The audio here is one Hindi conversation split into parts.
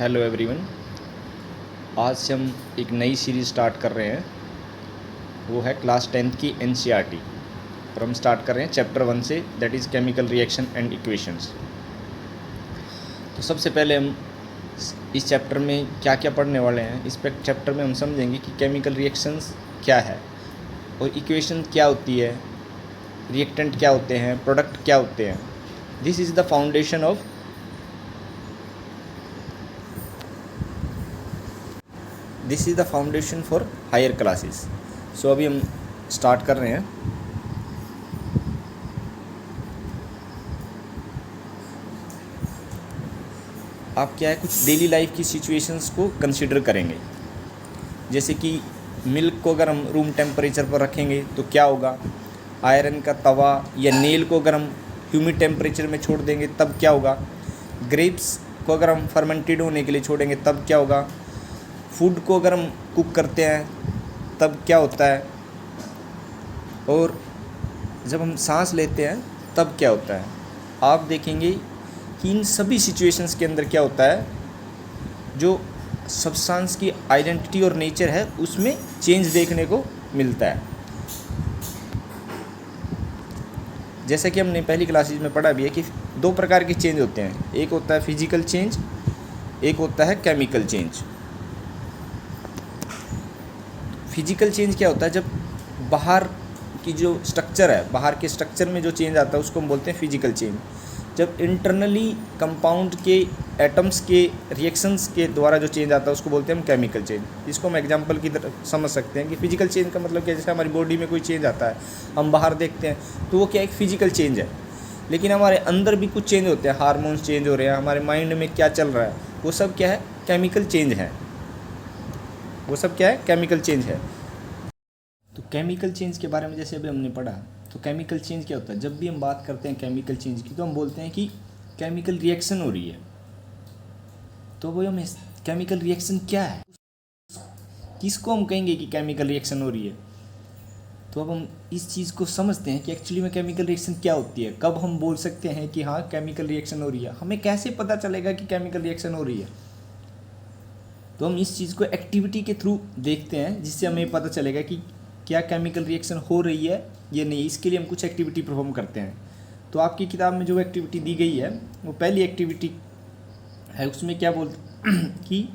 Hello everyone. आज से हम एक नई सीरीज़ स्टार्ट कर रहे हैं, वो है क्लास 10th की एनसीईआरटी। और हम स्टार्ट कर रहे हैं चैप्टर 1 से, that is chemical reaction and equations. तो सबसे पहले हम इस चैप्टर में क्या क्या पढ़ने वाले हैं। इस चैप्टर में हम समझेंगे कि केमिकल रिएक्शंस क्या है और इक्वेशन क्या होती है, रिएक्टेंट क्या होते हैं, प्रोडक्ट क्या होते हैं। This is the foundation of this is the foundation for higher classes. So अभी हम स्टार्ट कर रहे हैं। आप क्या है, कुछ डेली लाइफ की सिचुएशंस को कंसिडर करेंगे। जैसे कि मिल्क को अगर हम रूम टेम्परेचर पर रखेंगे तो क्या होगा, आयरन का तवा या नेल को अगर हम ह्यूमिड टेम्परेचर में छोड़ देंगे तब क्या होगा, ग्रेप्स को अगर हम फर्मेंटेड होने के लिए छोड़ेंगे तब क्या होगा, फूड को अगर हम कुक करते हैं तब क्या होता है, और जब हम सांस लेते हैं तब क्या होता है। आप देखेंगे कि इन सभी सिचुएशंस के अंदर क्या होता है, जो सब्सटेंस की आइडेंटिटी और नेचर है उसमें चेंज देखने को मिलता है। जैसा कि हमने पहली क्लासेज में पढ़ा भी है कि दो प्रकार के चेंज होते हैं, एक होता है फिजिकल चेंज, एक होता है केमिकल चेंज। फिजिकल चेंज क्या होता है, जब बाहर की जो स्ट्रक्चर है, बाहर के स्ट्रक्चर में जो चेंज आता है उसको हम बोलते हैं फिजिकल चेंज। जब इंटरनली कंपाउंड के एटम्स के रिएक्शंस के द्वारा जो चेंज आता है उसको बोलते हैं हम केमिकल चेंज। इसको हम एग्जांपल की तरह समझ सकते हैं कि फिजिकल चेंज का मतलब क्या है, जैसे हमारी बॉडी में कोई चेंज आता है, हम बाहर देखते हैं तो वो क्या एक फिजिकल चेंज है। लेकिन हमारे अंदर भी कुछ चेंज होते हैं, हार्मोन्स चेंज हो रहे हैं, हमारे माइंड में क्या चल रहा है, वो सब क्या है, केमिकल चेंज है। वो सब क्या है, केमिकल चेंज है। तो केमिकल चेंज के बारे में जैसे अभी हमने पढ़ा, तो केमिकल चेंज क्या होता है, जब भी हम बात करते हैं केमिकल चेंज की तो हम बोलते हैं कि केमिकल रिएक्शन हो रही है। तो वो हम केमिकल रिएक्शन क्या है, किसको हम कहेंगे कि केमिकल रिएक्शन हो रही है। तो अब हम इस चीज़ को समझते हैं कि एक्चुअली में केमिकल रिएक्शन क्या होती है, कब हम बोल सकते हैं कि हाँ केमिकल रिएक्शन हो रही है, हमें कैसे पता चलेगा कि केमिकल रिएक्शन हो रही है। तो हम इस चीज़ को एक्टिविटी के थ्रू देखते हैं, जिससे हमें पता चलेगा कि क्या केमिकल रिएक्शन हो रही है या नहीं। इसके लिए हम कुछ एक्टिविटी परफॉर्म करते हैं। तो आपकी किताब में जो एक्टिविटी दी गई है वो पहली एक्टिविटी है, उसमें क्या बोलते कि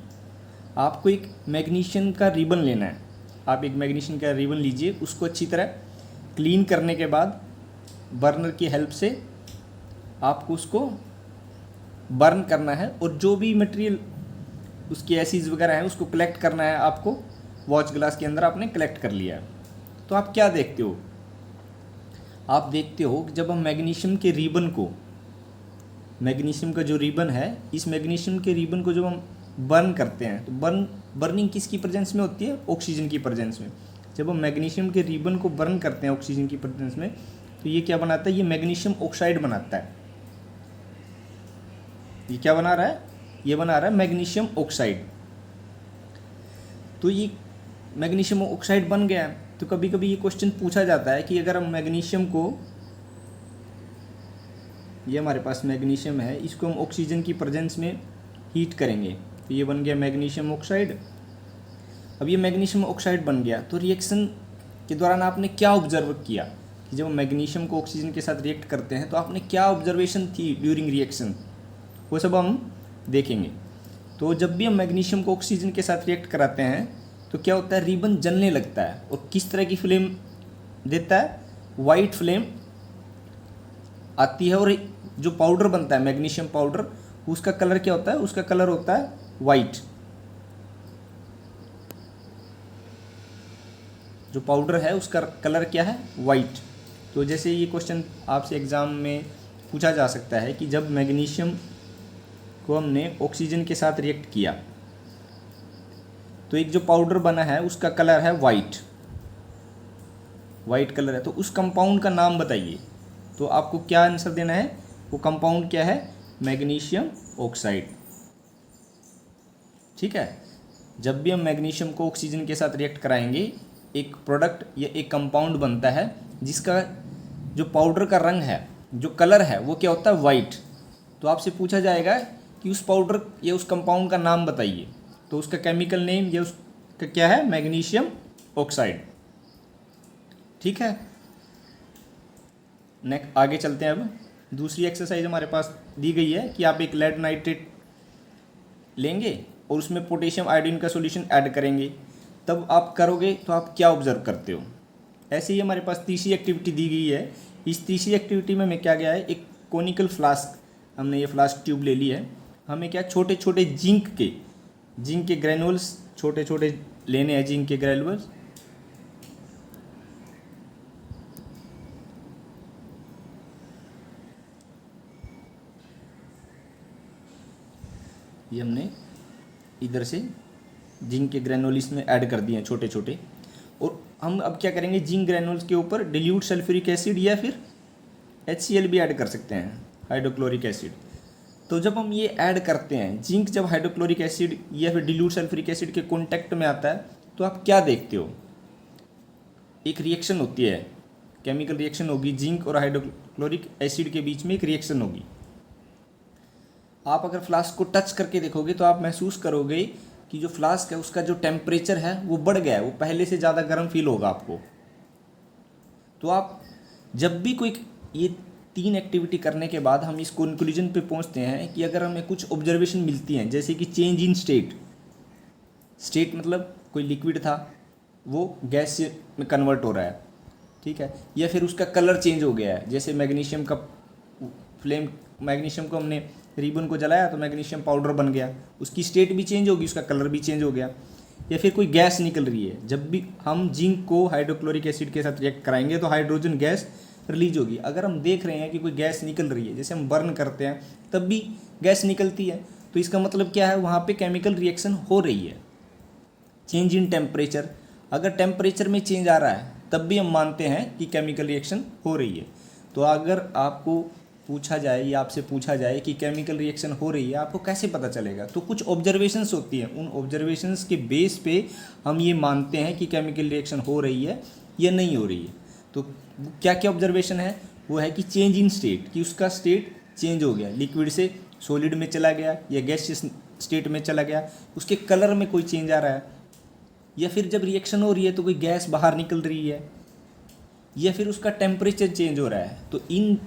आपको एक मैग्नीशियम का रिबन लेना है। आप एक मैग्नीशियम का रिबन लीजिए, उसको अच्छी तरह क्लीन करने के बाद बर्नर की हेल्प से आपको उसको बर्न करना है, और जो भी मटेरियल उसकी एसिड्स वगैरह हैं उसको कलेक्ट करना है। आपको वॉच ग्लास के अंदर आपने कलेक्ट कर लिया है। तो आप क्या देखते हो, आप देखते हो कि जब हम मैग्नीशियम के रिबन को, मैग्नीशियम का जो रिबन है, इस मैग्नीशियम के रिबन को जब हम बर्न करते हैं तो बर्निंग किसकी प्रेजेंस में होती है, ऑक्सीजन की प्रेजेंस में। जब हम मैग्नीशियम के रिबन को बर्न करते हैं ऑक्सीजन की प्रेजेंस में, तो ये क्या बनाता है, ये मैग्नीशियम ऑक्साइड बनाता है। ये क्या बना रहा है, ये बना रहा है मैग्नीशियम ऑक्साइड। तो ये मैग्नीशियम ऑक्साइड बन गया। तो कभी कभी ये क्वेश्चन पूछा जाता है कि अगर हम मैग्नीशियम को, ये हमारे पास मैग्नीशियम है, इसको हम ऑक्सीजन की प्रेजेंस में हीट करेंगे तो ये बन गया मैग्नीशियम ऑक्साइड। अब ये मैग्नीशियम ऑक्साइड बन गया, तो रिएक्शन के दौरान आपने क्या ऑब्जर्व किया कि जब मैग्नीशियम को ऑक्सीजन के साथ रिएक्ट करते हैं तो आपने क्या ऑब्जर्वेशन थी ड्यूरिंग रिएक्शन, वो सब हम देखेंगे। तो जब भी हम मैग्नीशियम को ऑक्सीजन के साथ रिएक्ट कराते हैं तो क्या होता है, रिबन जलने लगता है। और किस तरह की फ्लेम देता है, वाइट फ्लेम आती है। और जो पाउडर बनता है मैग्नीशियम पाउडर, उसका कलर क्या होता है, उसका कलर होता है वाइट। जो पाउडर है उसका कलर क्या है, वाइट। तो जैसे ये क्वेश्चन आपसे एग्जाम में पूछा जा सकता है कि जब मैग्नीशियम को हमने ऑक्सीजन के साथ रिएक्ट किया तो एक जो पाउडर बना है उसका कलर है वाइट, वाइट कलर है। तो उस कंपाउंड का नाम बताइए। तो आपको क्या आंसर देना है, वो कंपाउंड क्या है, मैग्नीशियम ऑक्साइड। ठीक है। जब भी हम मैग्नीशियम को ऑक्सीजन के साथ रिएक्ट कराएंगे, एक प्रोडक्ट या एक कंपाउंड बनता है जिसका जो पाउडर का रंग है, जो कलर है, वो क्या होता है, वाइट। तो आपसे पूछा जाएगा कि उस पाउडर या उस कंपाउंड का नाम बताइए, तो उसका केमिकल नेम या उसका क्या है, मैग्नीशियम ऑक्साइड। ठीक है, नेक्स्ट आगे चलते हैं। अब दूसरी एक्सरसाइज हमारे पास दी गई है कि आप एक लेड नाइट्रेट लेंगे और उसमें पोटेशियम आयोडीन का सॉल्यूशन ऐड करेंगे, तब आप करोगे तो आप क्या ऑब्जर्व करते हो। ऐसे ही हमारे पास तीसरी एक्टिविटी दी गई है। इस तीसरी एक्टिविटी में हमें क्या गया है, एक कोनिकल फ्लास्क, हमने ये फ्लास्क ट्यूब ले ली है। हमें क्या छोटे छोटे जिंक के ग्रेनुअल्स छोटे छोटे लेने हैं, जिंक के ग्रेनुअल्स। ये हमने इधर से जिंक के ग्रेनुल्स में ऐड कर दिए हैं छोटे छोटे, और हम अब क्या करेंगे, जिंक ग्रेनुल्स के ऊपर डिल्यूट सल्फ्यूरिक एसिड या फिर HCl भी ऐड कर सकते हैं, हाइड्रोक्लोरिक एसिड। तो जब हम ये ऐड करते हैं, जिंक जब हाइड्रोक्लोरिक एसिड या फिर डिल्यूट सल्फ्यूरिक एसिड के कॉन्टैक्ट में आता है, तो आप क्या देखते हो, एक रिएक्शन होती है, केमिकल रिएक्शन होगी, जिंक और हाइड्रोक्लोरिक एसिड के बीच में एक रिएक्शन होगी। आप अगर फ्लास्क को टच करके देखोगे तो आप महसूस करोगे कि जो फ्लास्क है उसका जो टेम्परेचर है वो बढ़ गया है, वो पहले से ज़्यादा गर्म फील होगा आपको। तो आप जब भी कोई ये 3 एक्टिविटी करने के बाद हम इस कंक्लूजन पे पहुंचते हैं कि अगर हमें कुछ ऑब्जर्वेशन मिलती हैं, जैसे कि चेंज इन स्टेट मतलब कोई लिक्विड था वो गैस में कन्वर्ट हो रहा है, ठीक है, या फिर उसका कलर चेंज हो गया है, जैसे मैग्नीशियम का फ्लेम, मैग्नीशियम को हमने रिबन को जलाया तो मैग्नीशियम पाउडर बन गया, उसकी स्टेट भी चेंज होगी, उसका कलर भी चेंज हो गया। या फिर कोई गैस निकल रही है, जब भी हम जिंक को हाइड्रोक्लोरिक एसिड के साथ रिएक्ट कराएंगे तो हाइड्रोजन गैस रिलीज होगी। अगर हम देख रहे हैं कि कोई गैस निकल रही है, जैसे हम बर्न करते हैं तब भी गैस निकलती है, तो इसका मतलब क्या है, वहाँ पे केमिकल रिएक्शन हो रही है। चेंज इन टेम्परेचर, अगर टेम्परेचर में चेंज आ रहा है तब भी हम मानते हैं कि केमिकल रिएक्शन हो रही है। तो अगर आपको पूछा जाए या आपसे पूछा जाए कि केमिकल रिएक्शन हो रही है, आपको कैसे पता चलेगा, तो कुछ ऑब्जर्वेशंस होती हैं, उन ऑब्जर्वेशंस के बेस पे हम ये मानते हैं कि केमिकल रिएक्शन हो रही है या नहीं हो रही है। तो क्या क्या ऑब्जर्वेशन है, वो है कि चेंज इन स्टेट, कि उसका स्टेट चेंज हो गया, लिक्विड से सॉलिड में चला गया या गैसियस स्टेट में चला गया, उसके कलर में कोई चेंज आ रहा है, या फिर जब रिएक्शन हो रही है तो कोई गैस बाहर निकल रही है, या फिर उसका टेम्परेचर चेंज हो रहा है। तो इन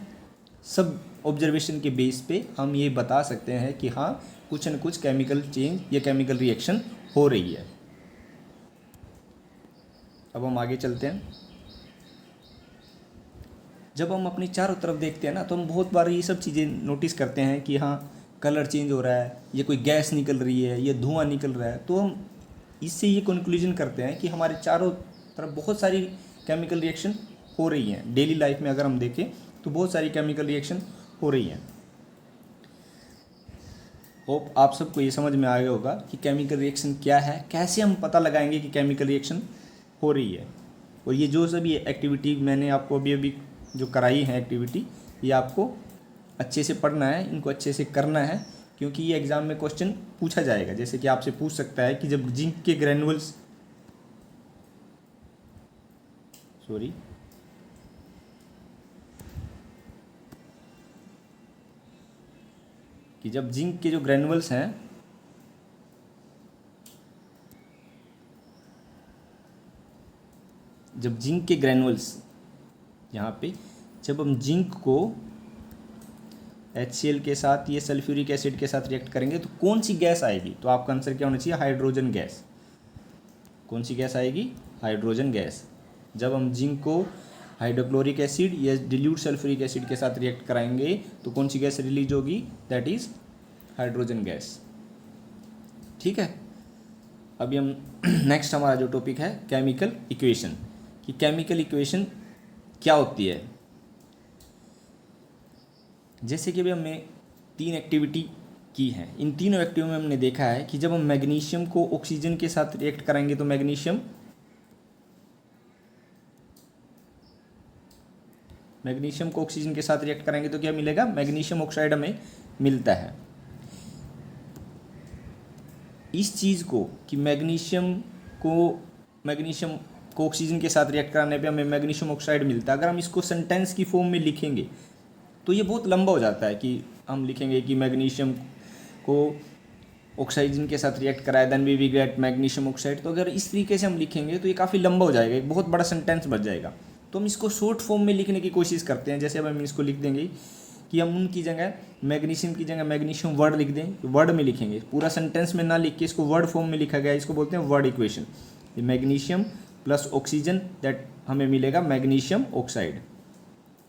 सब ऑब्जर्वेशन के बेस पे हम ये बता सकते हैं कि हाँ, कुछ न कुछ केमिकल चेंज या केमिकल रिएक्शन हो रही है। अब हम आगे चलते हैं। जब हम अपनी चारों तरफ देखते हैं ना, तो हम बहुत बार ये सब चीज़ें नोटिस करते हैं कि हाँ, कलर चेंज हो रहा है, या कोई गैस निकल रही है, या धुआं निकल रहा है। तो हम इससे ये कंक्लूजन करते हैं कि हमारे चारों तरफ बहुत सारी केमिकल रिएक्शन हो रही हैं। डेली लाइफ में अगर हम देखें तो बहुत सारी केमिकल रिएक्शन हो रही हैं। होप आप सबको ये समझ में आ गया होगा कि केमिकल रिएक्शन क्या है, कैसे हम पता लगाएंगे कि केमिकल रिएक्शन हो रही है। और ये जो सभी एक्टिविटी मैंने आपको अभी अभी जो कराई है एक्टिविटी, ये आपको अच्छे से पढ़ना है, इनको अच्छे से करना है, क्योंकि ये एग्ज़ाम में क्वेश्चन पूछा जाएगा। जैसे कि आपसे पूछ सकता है कि जब जिंक के ग्रेनुअल्स कि जब जिंक के जो ग्रेनुअल्स हैं जब जिंक के ग्रेनुअल्स यहाँ पे जब हम जिंक को HCl के साथ या सल्फ्यूरिक एसिड के साथ रिएक्ट करेंगे तो कौन सी गैस आएगी, तो आपका आंसर क्या होना चाहिए, हाइड्रोजन गैस। कौन सी गैस आएगी, हाइड्रोजन गैस। जब हम जिंक को हाइड्रोक्लोरिक एसिड या डिल्यूट सल्फ्यूरिक एसिड के साथ रिएक्ट कराएंगे तो कौन सी गैस रिलीज होगी, दैट इज़ हाइड्रोजन गैस। ठीक है, अभी हम नेक्स्ट हमारा जो टॉपिक है केमिकल इक्वेशन, कि केमिकल इक्वेशन क्या होती है। जैसे कि अभी हमने 3 एक्टिविटी की हैं, इन तीनों एक्टिविटी में हमने देखा है कि जब हम मैग्नीशियम को ऑक्सीजन के साथ रिएक्ट कराएंगे तो मैग्नीशियम को ऑक्सीजन के साथ रिएक्ट करेंगे तो क्या मिलेगा, मैग्नीशियम ऑक्साइड हमें मिलता है। इस चीज़ को कि मैग्नीशियम को ऑक्सीजन के साथ रिएक्ट कराने पे हमें मैग्नीशियम ऑक्साइड मिलता है, अगर हम इसको सेंटेंस की फॉर्म में लिखेंगे तो ये बहुत लंबा हो जाता है कि हम लिखेंगे कि मैग्नीशियम को ऑक्सीजन के साथ रिएक्ट कराया, then we get magnesium oxide. तो अगर इस तरीके से हम लिखेंगे तो ये काफ़ी लंबा हो जाएगा, एक बहुत बड़ा सेंटेंस बच जाएगा। तो हम इसको शॉर्ट फॉर्म में लिखने की कोशिश करते हैं। जैसे अब हम इसको लिख देंगे कि हम उनकी जगह मैग्नीशियम की जगह मैग्नीशियम वर्ड लिख दें, वर्ड में लिखेंगे, पूरा सेंटेंस में ना लिख के इसको वर्ड फॉर्म में लिखा गया, इसको बोलते हैं वर्ड इक्वेशन। ये मैग्नीशियम प्लस ऑक्सीजन दैट हमें मिलेगा मैग्नीशियम ऑक्साइड।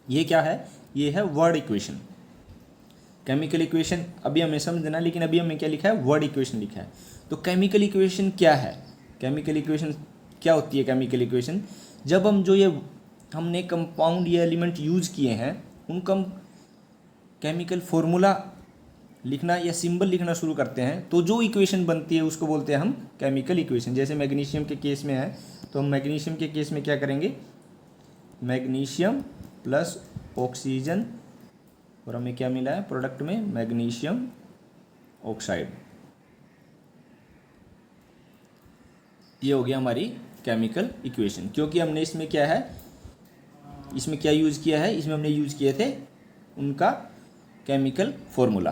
ये क्या है? ये है वर्ड इक्वेशन। केमिकल इक्वेशन अभी हमें समझना, लेकिन अभी हमें क्या लिखा है? वर्ड इक्वेशन लिखा है। तो केमिकल इक्वेशन क्या है? केमिकल इक्वेशन क्या होती है? केमिकल इक्वेशन जब हम जो ये हमने कंपाउंड या एलिमेंट यूज़ किए हैं उनका हम केमिकल फॉर्मूला लिखना या सिंबल लिखना शुरू करते हैं, तो जो इक्वेशन बनती है उसको बोलते हैं हम केमिकल इक्वेशन। जैसे मैग्नीशियम के केस में है, तो हम मैग्नीशियम के केस में क्या करेंगे? मैग्नीशियम प्लस ऑक्सीजन, और हमें क्या मिला है प्रोडक्ट में? Magnesium oxide. ये हो गया हमारी केमिकल इक्वेशन। क्योंकि हमने इसमें क्या है, इसमें क्या यूज़ किया है? इसमें हमने यूज़ किए थे उनका केमिकल फॉर्मूला।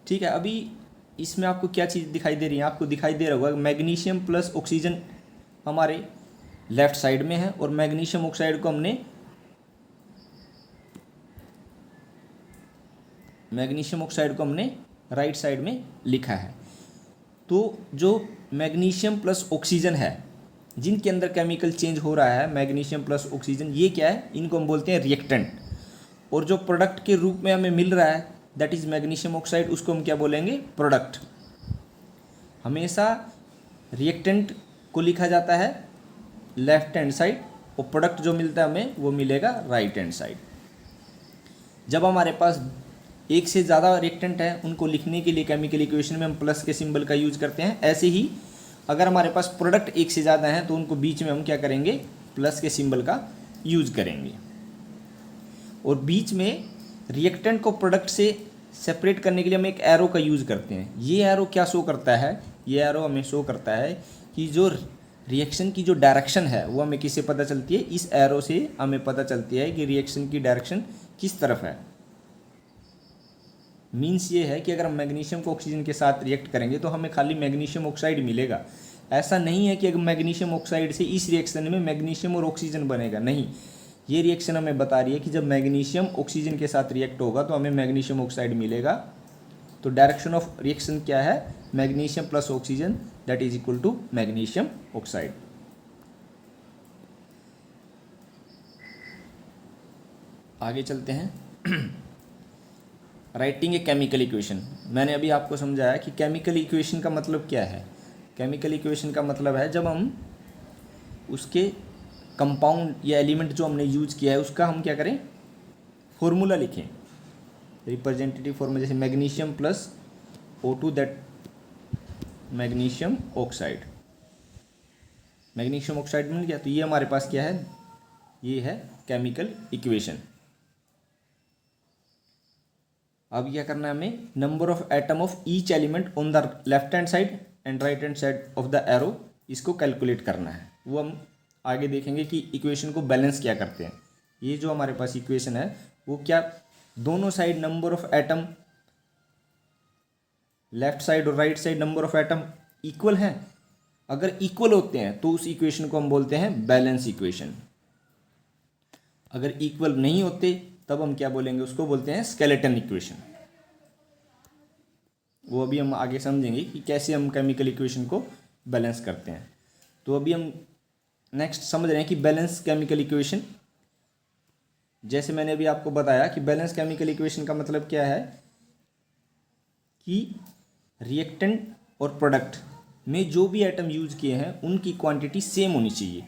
ठीक है, अभी इसमें आपको क्या चीज़ दिखाई दे रही है? आपको दिखाई दे रहा होगा मैग्नीशियम प्लस ऑक्सीजन हमारे लेफ्ट साइड में है और मैग्नीशियम ऑक्साइड को हमने राइट साइड में लिखा है। तो जो मैग्नीशियम प्लस ऑक्सीजन है जिनके अंदर केमिकल चेंज हो रहा है, मैग्नीशियम प्लस ऑक्सीजन, ये क्या है? इनको हम बोलते हैं रिएक्टेंट। और जो प्रोडक्ट के रूप में हमें मिल रहा है दैट इज़ मैग्नीशियम ऑक्साइड, उसको हम क्या बोलेंगे? प्रोडक्ट। हमेशा रिएक्टेंट को लिखा जाता है लेफ्ट हैंड साइड और प्रोडक्ट जो मिलता है हमें वो मिलेगा राइट हैंड साइड। जब हमारे पास एक से ज़्यादा रिएक्टेंट है उनको लिखने के लिए केमिकल इक्वेशन में हम प्लस के सिंबल का यूज़ करते हैं। ऐसे ही अगर हमारे पास प्रोडक्ट एक से ज़्यादा हैं तो उनको बीच में हम क्या करेंगे? प्लस के सिंबल का यूज़ करेंगे। और बीच में रिएक्टेंट को प्रोडक्ट से सेपरेट करने के लिए हम एक एरो का यूज़ करते हैं। ये एरो क्या शो करता है? ये एरो हमें शो करता है कि जो रिएक्शन की जो डायरेक्शन है वो हमें किससे पता चलती है? इस एरो से हमें पता चलती है कि रिएक्शन की डायरेक्शन किस तरफ है। मीन्स ये है कि अगर हम मैग्नीशियम को ऑक्सीजन के साथ रिएक्ट करेंगे तो हमें खाली मैग्नीशियम ऑक्साइड मिलेगा। ऐसा नहीं है कि अगर मैग्नीशियम ऑक्साइड से इस रिएक्शन में मैग्नीशियम और ऑक्सीजन बनेगा, नहीं। ये रिएक्शन हमें बता रही है कि जब मैग्नीशियम ऑक्सीजन के साथ रिएक्ट होगा तो हमें मैग्नीशियम ऑक्साइड मिलेगा। तो डायरेक्शन ऑफ रिएक्शन क्या है? Magnesium plus oxygen that is equal to magnesium oxide. आगे चलते हैं। Writing a chemical equation. मैंने अभी आपको समझाया कि केमिकल इक्वेशन का मतलब क्या है। केमिकल इक्वेशन का मतलब है जब हम उसके कंपाउंड या एलिमेंट जो हमने यूज किया है उसका हम क्या करें? फॉर्मूला लिखें, रिप्रेजेंटेटिव फॉर्मूला। जैसे magnesium plus O2 that magnesium oxide. Magnesium oxide मिल गया, तो ये हमारे पास क्या है? ये है केमिकल इक्वेशन। अब क्या करना है हमें? Number of atom of each element on the left hand side and right hand side of the arrow, इसको कैलकुलेट करना है। वो हम आगे देखेंगे कि इक्वेशन को बैलेंस क्या करते हैं। ये जो हमारे पास इक्वेशन है वो क्या दोनों side number of atom, left side और right side number of atom equal हैं? अगर इक्वल होते हैं तो उस इक्वेशन को हम बोलते हैं बैलेंस इक्वेशन। अगर इक्वल नहीं होते तब हम क्या बोलेंगे? उसको बोलते हैं स्केलेटन इक्वेशन। वो अभी हम आगे समझेंगे कि कैसे हम केमिकल इक्वेशन को बैलेंस करते हैं। तो अभी हम नेक्स्ट समझ रहे हैं कि बैलेंस केमिकल इक्वेशन। जैसे मैंने अभी आपको बताया कि बैलेंस केमिकल इक्वेशन का मतलब क्या है कि रिएक्टेंट और प्रोडक्ट में जो भी एटम यूज किए हैं उनकी क्वांटिटी सेम होनी चाहिए।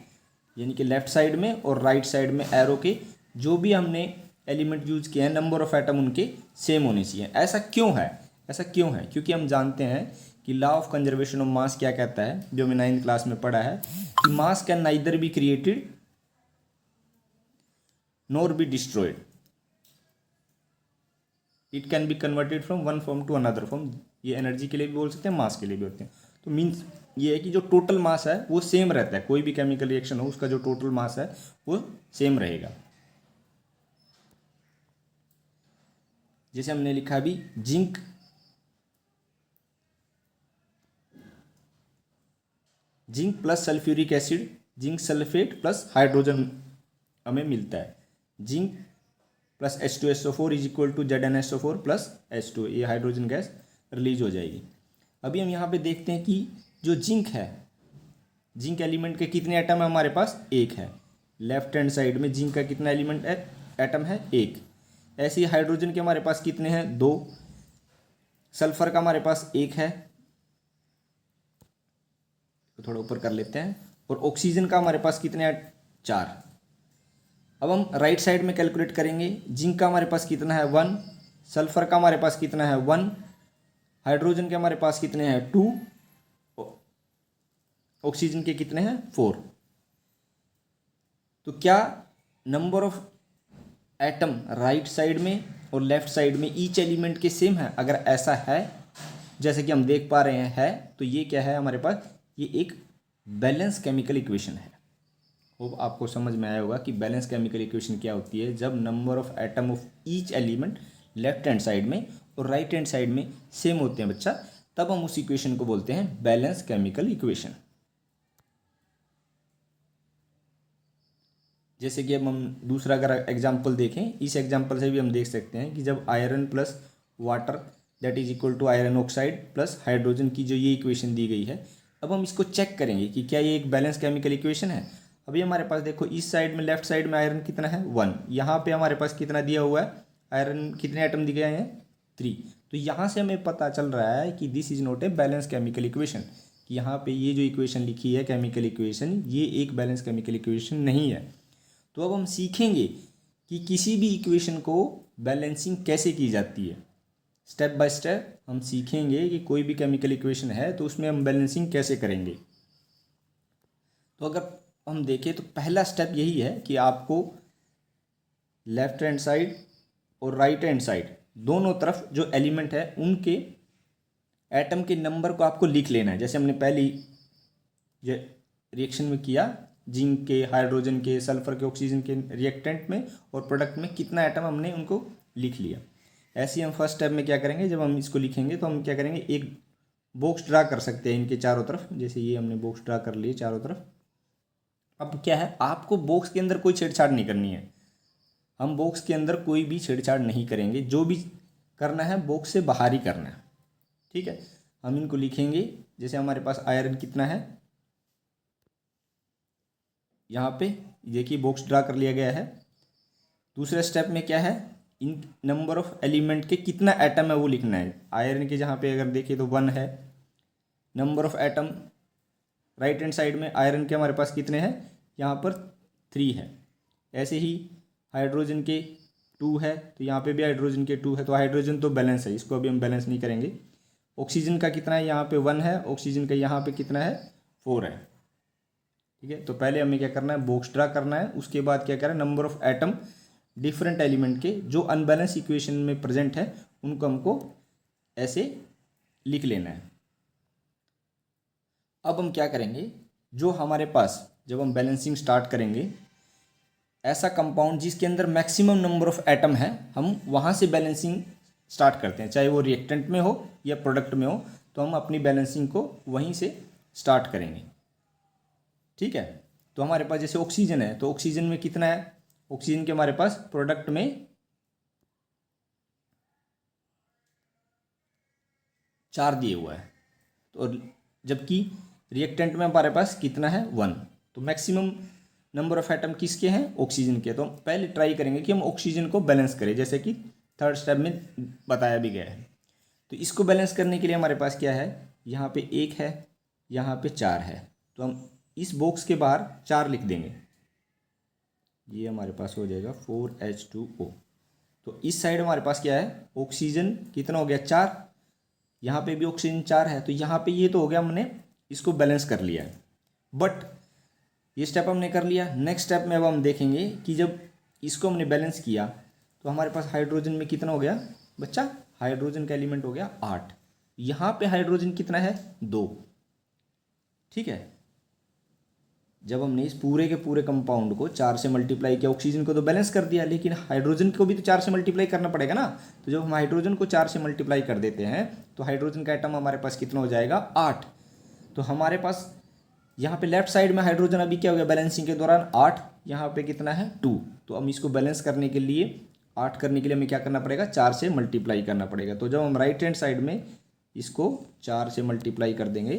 यानी कि लेफ्ट साइड में और राइट साइड में एरो के जो भी हमने एलिमेंट यूज किए हैं नंबर ऑफ एटम उनके सेम होने चाहिए। ऐसा क्यों है? ऐसा क्यों है? क्योंकि हम जानते हैं कि law of conservation of mass क्या कहता है, जो हमने 9th क्लास में पढ़ा है कि mass can neither be created nor be destroyed, it can be converted from one form to another form. ये एनर्जी के लिए भी बोल सकते हैं, मास के लिए भी होते हैं। तो मीन्स ये है कि जो टोटल मास है वो सेम रहता है। कोई भी केमिकल रिएक्शन हो उसका जो टोटल मास है वो सेम रहेगा। जैसे हमने लिखा अभी zinc zinc plus sulphuric acid, zinc sulphate plus hydrogen हमें मिलता है। Zinc plus H2SO4 is equal to ZnSO4 plus H2, ये हाइड्रोजन गैस रिलीज हो जाएगी। अभी हम यहाँ पे देखते हैं कि जो जिंक है, जिंक एलिमेंट के कितने एटम है हमारे पास, एक है। लेफ्ट हैंड साइड में जिंक का कितना एलिमेंट है, एटम है एक। ऐसे ही हाइड्रोजन के हमारे पास कितने हैं, दो। सल्फर का हमारे पास एक है, तो थोड़ा ऊपर कर लेते हैं। और ऑक्सीजन का हमारे पास कितने हैं, चार। अब हम राइट साइड में कैलकुलेट करेंगे। जिंक का हमारे पास कितना है, वन। सल्फर का हमारे पास कितना है, वन। हाइड्रोजन के हमारे पास कितने हैं, टू। ऑक्सीजन के कितने हैं, फोर। तो क्या number of atom right side में और लेफ्ट साइड में ईच एलिमेंट के सेम है? अगर ऐसा है, जैसे कि हम देख पा रहे हैं, है, तो ये क्या है हमारे पास, ये एक बैलेंस केमिकल इक्वेशन है। होप आपको समझ में आया होगा कि बैलेंस केमिकल इक्वेशन क्या होती है। जब number of atom of each element left hand side में और राइट हैंड साइड में सेम होते हैं बच्चा, तब हम उस इक्वेशन को बोलते हैं बैलेंस केमिकल इक्वेशन। जैसे कि अब हम दूसरा अगर एग्जाम्पल देखें, इस एग्जाम्पल से भी हम देख सकते हैं कि जब iron plus water that is equal to iron oxide plus hydrogen की जो ये इक्वेशन दी गई है, अब हम इसको चेक करेंगे कि क्या ये एक बैलेंस केमिकल इक्वेशन है। अभी हमारे पास देखो, इस साइड में लेफ्ट साइड में आयरन कितना है, वन। यहाँ पे हमारे पास कितना दिया हुआ है, आयरन कितने एटम दिए गए हैं, थ्री। तो यहाँ से हमें पता चल रहा है कि this is not a balance chemical equation, कि यहाँ पे ये जो इक्वेशन लिखी है केमिकल इक्वेशन, ये एक बैलेंस केमिकल इक्वेशन नहीं है। तो अब हम सीखेंगे कि किसी भी इक्वेशन को बैलेंसिंग कैसे की जाती है। स्टेप बाय स्टेप हम सीखेंगे कि कोई भी केमिकल इक्वेशन है तो उसमें हम बैलेंसिंग कैसे करेंगे। तो अगर हम देखें तो पहला स्टेप यही है कि आपको लेफ्ट हैंड साइड और राइट हैंड साइड दोनों तरफ जो एलिमेंट है उनके एटम के नंबर को आपको लिख लेना है। जैसे हमने पहली रिएक्शन में किया, जिंक के, हाइड्रोजन के, सल्फर के, ऑक्सीजन के रिएक्टेंट में और प्रोडक्ट में कितना एटम हमने उनको लिख लिया। ऐसे ही हम फर्स्ट स्टेप में क्या करेंगे, जब हम इसको लिखेंगे तो हम क्या करेंगे, एक बॉक्स ड्रा कर सकते हैं इनके चारों तरफ। जैसे ये हमने बॉक्स ड्रा कर लिए चारों तरफ। अब क्या है, आपको बॉक्स के अंदर कोई छेड़छाड़ नहीं करनी है। हम बॉक्स के अंदर कोई भी छेड़छाड़ नहीं करेंगे, जो भी करना है बॉक्स से बाहर ही करना है। ठीक है, हम इनको लिखेंगे। जैसे हमारे पास आयरन कितना है, यहाँ पे देखिए बॉक्स ड्रा कर लिया गया है। दूसरे स्टेप में क्या है, इन नंबर ऑफ एलिमेंट के कितना एटम है वो लिखना है। आयरन के जहाँ पे अगर देखिए तो वन है। Number of atom right hand side में आयरन के हमारे पास कितने हैं, यहाँ पर थ्री है। ऐसे ही हाइड्रोजन के टू है, तो यहाँ पे भी हाइड्रोजन के टू है। तो हाइड्रोजन तो बैलेंस है, इसको अभी हम बैलेंस नहीं करेंगे। ऑक्सीजन का कितना है, यहाँ पे वन है। ऑक्सीजन का यहाँ पे कितना है, फोर है। ठीक है, तो पहले हमें क्या करना है, बॉक्स ड्रा करना है। उसके बाद क्या करना है, number of atom different element के जो अनबैलेंस इक्वेशन में प्रेजेंट है उनको हमको ऐसे लिख लेना है। अब हम क्या करेंगे, जो हमारे पास जब हम बैलेंसिंग स्टार्ट करेंगे, ऐसा कंपाउंड जिसके अंदर मैक्सिमम नंबर ऑफ एटम है, हम वहाँ से बैलेंसिंग स्टार्ट करते हैं। चाहे वो रिएक्टेंट में हो या प्रोडक्ट में हो, तो हम अपनी बैलेंसिंग को वहीं से स्टार्ट करेंगे। ठीक है, तो हमारे पास जैसे ऑक्सीजन है, तो ऑक्सीजन में कितना है, ऑक्सीजन के हमारे पास प्रोडक्ट में 4 दिए हुआ है, तो जबकि रिएक्टेंट में हमारे पास कितना है, 1। तो मैक्सिमम नंबर ऑफ एटम किसके हैं, ऑक्सीजन के। तो हम पहले ट्राई करेंगे कि हम ऑक्सीजन को बैलेंस करें, जैसे कि थर्ड स्टेप में बताया भी गया है। तो इसको बैलेंस करने के लिए हमारे पास क्या है, यहाँ पे 1 है, यहाँ पे 4 है। तो हम इस बॉक्स के बाहर 4 लिख देंगे, ये हमारे पास हो जाएगा 4H2O। तो इस साइड हमारे पास क्या है, ऑक्सीजन कितना हो गया, 4। यहाँ पे भी ऑक्सीजन 4 है, तो यहाँ पे ये तो हो गया, हमने इसको बैलेंस कर लिया है। बट ये स्टेप हमने कर लिया। नेक्स्ट स्टेप में अब हम देखेंगे कि जब इसको हमने बैलेंस किया तो हमारे पास हाइड्रोजन में कितना हो गया बच्चा, हाइड्रोजन का एलिमेंट हो गया 8। यहाँ पे हाइड्रोजन कितना है, 2। ठीक है, जब हमने इस पूरे के पूरे कंपाउंड को 4 से मल्टीप्लाई किया, ऑक्सीजन को तो बैलेंस कर दिया, लेकिन हाइड्रोजन को भी तो 4 से मल्टीप्लाई करना पड़ेगा ना। तो जब हम हाइड्रोजन को 4 से मल्टीप्लाई कर देते हैं तो हाइड्रोजन का एटम हमारे पास कितना हो जाएगा, 8। तो हमारे पास यहाँ पे लेफ्ट साइड में हाइड्रोजन अभी क्या हो गया बैलेंसिंग के दौरान 8, यहाँ पे कितना है 2। तो हम इसको बैलेंस करने के लिए 8 करने के लिए हमें क्या करना पड़ेगा, 4 से मल्टीप्लाई करना पड़ेगा। तो जब हम राइट हैंड साइड में इसको 4 से मल्टीप्लाई कर देंगे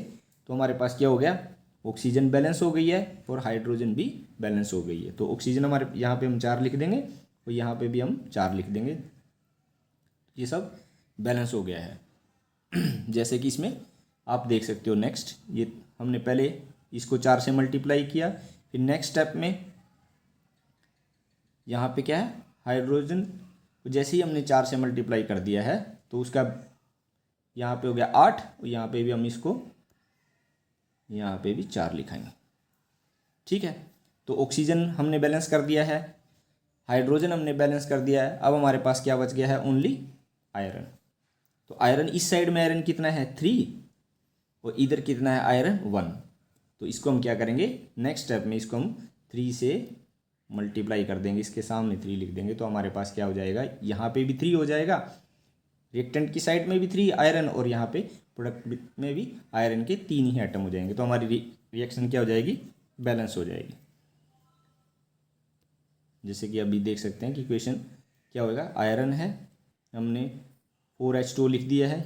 तो हमारे पास क्या हो गया, ऑक्सीजन बैलेंस हो गई है और हाइड्रोजन भी बैलेंस हो गई है। तो ऑक्सीजन हमारे यहाँ पे हम 4 लिख देंगे और यहाँ पे भी हम 4 लिख देंगे, ये सब बैलेंस हो गया है। जैसे कि इसमें आप देख सकते हो नेक्स्ट, ये हमने पहले इसको 4 से मल्टीप्लाई किया, फिर नेक्स्ट स्टेप में यहाँ पे क्या है हाइड्रोजन को जैसे ही हमने 4 से मल्टीप्लाई कर दिया है तो उसका यहाँ पे हो गया 8 और यहाँ पे भी हम इसको यहाँ पे भी 4 लिखाएंगे। ठीक है, तो ऑक्सीजन हमने बैलेंस कर दिया है, हाइड्रोजन हमने बैलेंस कर दिया है। अब हमारे पास क्या बच गया है, ओनली आयरन। तो आयरन इस साइड में आयरन कितना है 3 और इधर कितना है आयरन 1। तो इसको हम क्या करेंगे, नेक्स्ट स्टेप में इसको हम 3 से मल्टीप्लाई कर देंगे, इसके सामने 3 लिख देंगे। तो हमारे पास क्या हो जाएगा, यहाँ पे भी 3 हो जाएगा, रिएक्टेंट की साइड में भी 3 आयरन और यहाँ पे प्रोडक्ट में भी आयरन के 3 ही एटम हो जाएंगे। तो हमारी रिएक्शन क्या हो जाएगी, बैलेंस हो जाएगी। जैसे कि अभी देख सकते हैं कि इक्वेशन क्या होगा, आयरन है हमने 4H2 लिख दिया है,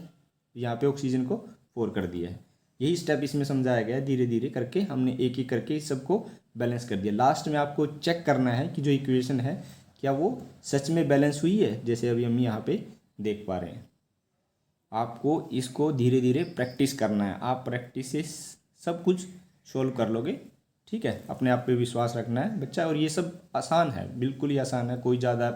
यहाँ पे ऑक्सीजन को 4 कर दिया है। यही स्टेप इसमें समझाया गया है, धीरे धीरे करके हमने एक एक करके इस सबको बैलेंस कर दिया। लास्ट में आपको चेक करना है कि जो इक्वेशन है क्या वो सच में बैलेंस हुई है, जैसे अभी हम यहाँ पे देख पा रहे हैं। आपको इसको धीरे धीरे प्रैक्टिस करना है, आप प्रैक्टिस से सब कुछ सोल्व कर लोगे। ठीक है, अपने आप पे विश्वास रखना है बच्चा। और ये सब आसान है, बिल्कुल ही आसान है, कोई ज़्यादा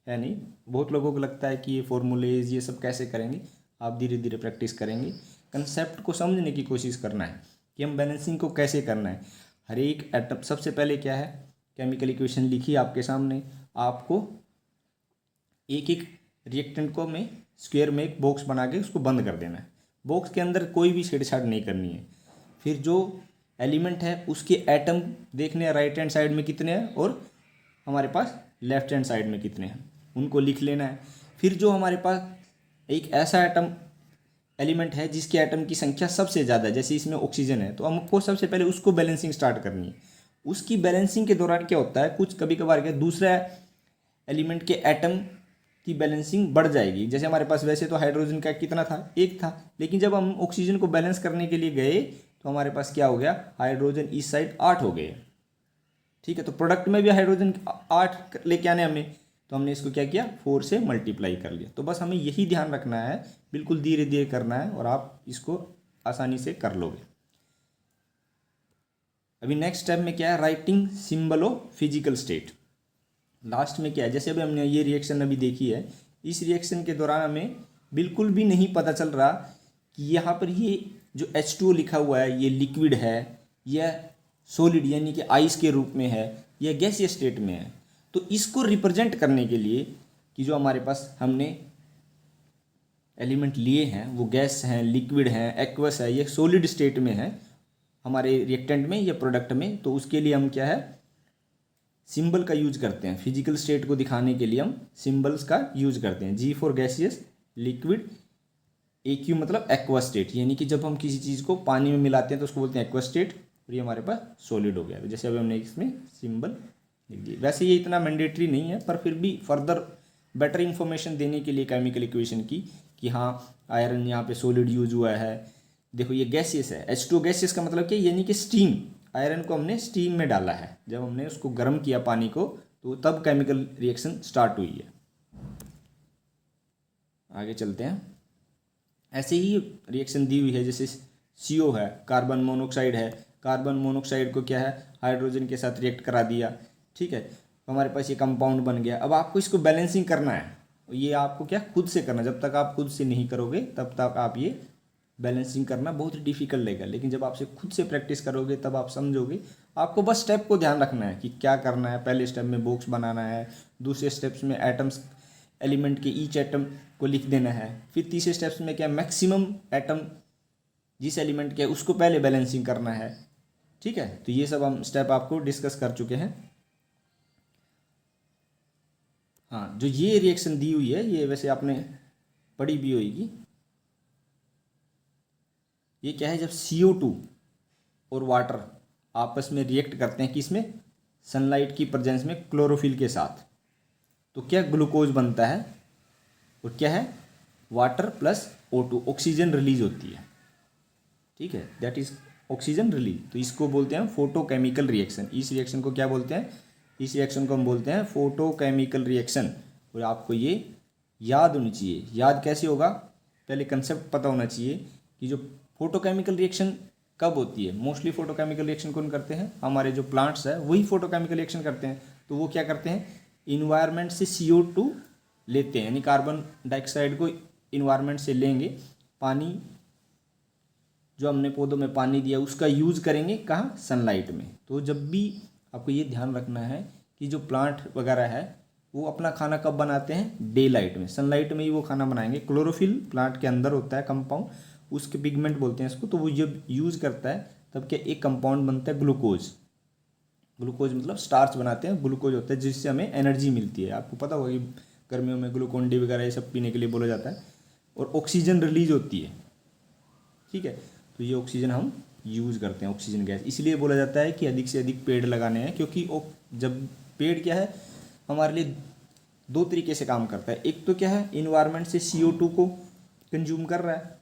है नहीं। बहुत लोगों को लगता है कि ये फॉर्मूलेज ये सब कैसे करेंगे, आप धीरे धीरे प्रैक्टिस करेंगे। कंसेप्ट को समझने की कोशिश करना है कि हम बैलेंसिंग को कैसे करना है। हर एक एटम, सबसे पहले क्या है, केमिकल इक्वेशन लिखी आपके सामने, आपको एक एक रिएक्टेंट को में स्क्वायर में एक बॉक्स बना के उसको बंद कर देना है। बॉक्स के अंदर कोई भी छेड़छाड़ नहीं करनी है। फिर जो एलिमेंट है उसके एटम देखने हैं, राइट हैंड साइड में कितने हैं और हमारे पास लेफ्ट हैंड साइड में कितने हैं, उनको लिख लेना है। फिर जो हमारे पास एक ऐसा एटम एलिमेंट है जिसके एटम की संख्या सबसे ज़्यादा है, जैसे इसमें ऑक्सीजन है, तो हमको सबसे पहले उसको बैलेंसिंग स्टार्ट करनी है। उसकी बैलेंसिंग के दौरान क्या होता है, कुछ कभी कभार क्या दूसरा एलिमेंट के एटम की बैलेंसिंग बढ़ जाएगी। जैसे हमारे पास वैसे तो हाइड्रोजन का कितना था, 1 था, लेकिन जब हम ऑक्सीजन को बैलेंस करने के लिए गए तो हमारे पास क्या हो गया, हाइड्रोजन इस साइड 8 हो गए। ठीक है, तो प्रोडक्ट में भी हाइड्रोजन 8 लेके आने हमें, तो हमने इसको क्या किया 4 से मल्टीप्लाई कर लिया। तो बस हमें यही ध्यान रखना है, बिल्कुल धीरे धीरे करना है और आप इसको आसानी से कर लोगे। अभी नेक्स्ट स्टेप में क्या है, writing symbol of physical state. Last में क्या है, जैसे अभी हमने ये रिएक्शन अभी देखी है, इस रिएक्शन के दौरान हमें बिल्कुल भी नहीं पता चल रहा कि यहाँ पर ये जो H2O लिखा हुआ है ये लिक्विड है या सॉलिड यानी कि आइस के रूप में है या गैसीय स्टेट में है। तो इसको रिप्रेजेंट करने के लिए कि जो हमारे पास हमने एलिमेंट लिए हैं वो गैस हैं, लिक्विड हैं, एक्वस है, ये सॉलिड स्टेट में है हमारे रिएक्टेंट में या प्रोडक्ट में, तो उसके लिए हम क्या है सिंबल का यूज करते हैं। फिजिकल स्टेट को दिखाने के लिए हम सिंबल्स का यूज करते हैं। G for gaseous, liquid, AQ मतलब एक्वा स्टेट, यानी कि जब हम किसी चीज़ को पानी में मिलाते हैं तो उसको बोलते हैं एक्वा स्टेट, और ये हमारे पास सॉलिड हो गया। जैसे अभी हमने इसमें सिंबल लिख दिया। वैसे ये इतना मैंडेटरी नहीं है, पर फिर भी फर्दर बेटर इंफॉर्मेशन देने के लिए केमिकल इक्वेशन की कि हाँ आयरन यहाँ पे सॉलिड यूज हुआ है। देखो ये गैसियस है, H2O गैसियस का मतलब क्या, यानी कि स्टीम, आयरन को हमने स्टीम में डाला है, जब हमने उसको गर्म किया पानी को तो तब केमिकल रिएक्शन स्टार्ट हुई है। आगे चलते हैं। ऐसे ही रिएक्शन दी हुई है, जैसे CO है, कार्बन मोनोऑक्साइड है, कार्बन मोनोऑक्साइड को क्या है हाइड्रोजन के साथ रिएक्ट करा दिया। ठीक है, तो हमारे पास ये कंपाउंड बन गया। अब आपको इसको बैलेंसिंग करना है, ये आपको क्या खुद से करना, जब तक आप खुद से नहीं करोगे तब तक आप ये बैलेंसिंग करना बहुत ही डिफिकल्ट लगेगा, लेकिन जब आपसे खुद से प्रैक्टिस करोगे तब आप समझोगे। आपको बस स्टेप को ध्यान रखना है कि क्या करना है। पहले स्टेप में बॉक्स बनाना है, दूसरे स्टेप्स में एटम्स एलिमेंट के ईच एटम को लिख देना है, फिर तीसरे स्टेप्स में क्या मैक्सिमम एटम जिस एलिमेंट के उसको पहले बैलेंसिंग करना है। ठीक है, तो ये सब हम स्टेप आपको डिस्कस कर चुके हैं। हाँ, जो ये रिएक्शन दी हुई है ये वैसे आपने पढ़ी भी होगी। ये क्या है, जब CO2 और वाटर आपस में रिएक्ट करते हैं किसमें, सनलाइट की प्रेजेंस में क्लोरोफिल के साथ, तो क्या ग्लूकोज बनता है, और क्या है, water plus O2, oxygen release होती है, ठीक है, दैट इज ऑक्सीजन रिलीज। तो इसको बोलते हैं फोटोकेमिकल रिएक्शन। इस रिएक्शन को क्या बोलते हैं, इस रिएक्शन को हम बोलते हैं फोटोकेमिकल रिएक्शन। और आपको ये याद होनी चाहिए। याद कैसे होगा, पहले कंसेप्ट पता होना चाहिए कि जो फोटोकेमिकल रिएक्शन कब होती है। मोस्टली फोटोकेमिकल रिएक्शन कौन करते हैं, हमारे जो प्लांट्स है वही फोटोकेमिकल रिएक्शन करते हैं। तो वो क्या करते हैं, इन्वायरमेंट से CO2 लेते हैं, यानी कार्बन डाइऑक्साइड को इन्वायरमेंट से लेंगे, पानी जो हमने पौधों में पानी दिया उसका यूज़ करेंगे कहाँ, सनलाइट में। तो जब भी आपको ये ध्यान रखना है कि जो प्लांट वगैरह है वो अपना खाना कब बनाते हैं, डे लाइट में, सनलाइट में ही वो खाना बनाएंगे। क्लोरोफिल प्लांट के अंदर होता है कंपाउंड, उसके पिगमेंट बोलते हैं इसको। तो वो जब यूज़ करता है तब क्या एक कंपाउंड बनता है ग्लूकोज। ग्लूकोज मतलब स्टार्च बनाते हैं, ग्लूकोज होता है जिससे हमें एनर्जी मिलती है। आपको पता होगा कि गर्मियों में ग्लूकोन डी वगैरह ये सब पीने के लिए बोला जाता है। और ऑक्सीजन रिलीज होती है, ठीक है। तो ये ऑक्सीजन हम यूज़ करते हैं, ऑक्सीजन गैस। इसलिए बोला जाता है कि अधिक से अधिक पेड़ लगाने हैं, क्योंकि जब पेड़ क्या है हमारे लिए दो तरीके से काम करता है। एक तो क्या है, इन्वायरमेंट से CO2 को कंज्यूम कर रहा है,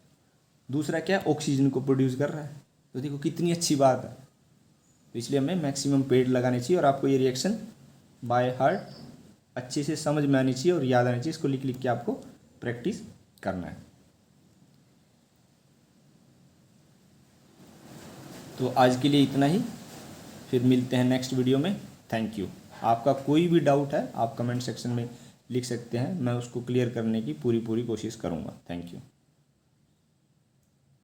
दूसरा क्या है, ऑक्सीजन को प्रोड्यूस कर रहा है। तो देखो कितनी अच्छी बात है। तो इसलिए हमें मैक्सिमम पेड़ लगाने चाहिए। और आपको ये रिएक्शन बाय हार्ट अच्छे से समझ में आनी चाहिए और याद आनी चाहिए। इसको लिख लिख के आपको प्रैक्टिस करना है। तो आज के लिए इतना ही, फिर मिलते हैं नेक्स्ट वीडियो में। Thank you. आपका कोई भी डाउट है आप कमेंट सेक्शन में लिख सकते हैं, मैं उसको क्लियर करने की पूरी कोशिश करूँगा। Thank you.